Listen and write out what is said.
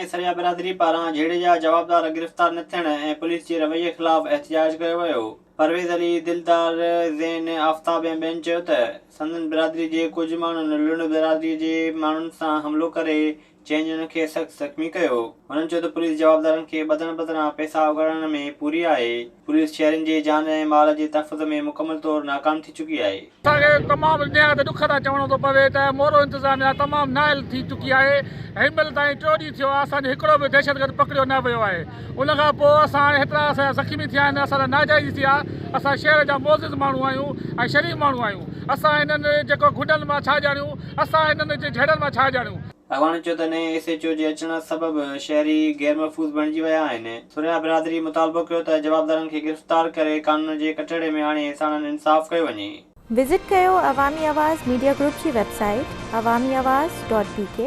सरिया बिरादरी पारां झेड़े जा जवाबदार गिरफ़्तार न थियण ऐं पुलिस जे रवैये ख़िलाफ़ एहतिजाज कयो वियो। परवेज़ अली, दिलदार ज़ैन, आफ़ताब ऐं ॿियनि चयो त संदन बिरादरी जे कुझु माण्हुनि लुण बिरादरीअ जे माण्हुनि सां हमिलो करे 6 ॼणनि खे सख़्तु ज़ख़्मी कयो। हुननि चयो त पुलिस जवाबदारनि खे ॿधण बदिरां पैसा उगाड़ण में पूरी आहे। पुलिस शहरनि जे जान ऐं माल जे तहफ़ुज़ में मुकमल तौरु नाकाम थी चुकी आहे। असांखे तमामु निहायत ॾुख सां चवणो थो पवे त मोरो इंतिज़ामिया तमामु नाइल थी चुकी आहे। हिनमहिल ताईं 4 ॾींहं थियो आहे, असांजो हिकिड़ो बि दहशतगर्द पकड़ियो न वियो आहे। उनखां पोइ असां हेतिरा असां ज़ख़्मी थिया आहिनि, असां नाजाइज़ थिया। असां शहर जा मोज़िज़ माण्हू आहियूं ऐं शरीफ़ माण्हू आहियूं। असां हिननि जेको गुंडनि मां छा ॼाणियूं, असां हिननि जे झड़नि मां छा ॼाणियूं। अॻवान चयो त नए SHO जे अचण सबबि शहरी गैर महफ़ूज़ बणिजी विया आहिनि। सुरिया बिरादरी मुतालबो कयो त जवाबदारनि खे गिरफ़्तार करे कानून जे कटड़े में आणे साणनि इंसाफ़ कयो वञे। विज़िट कयो अवामी आवाज़ मीडिया ग्रुप जी वेबसाइट awamiawaz.pk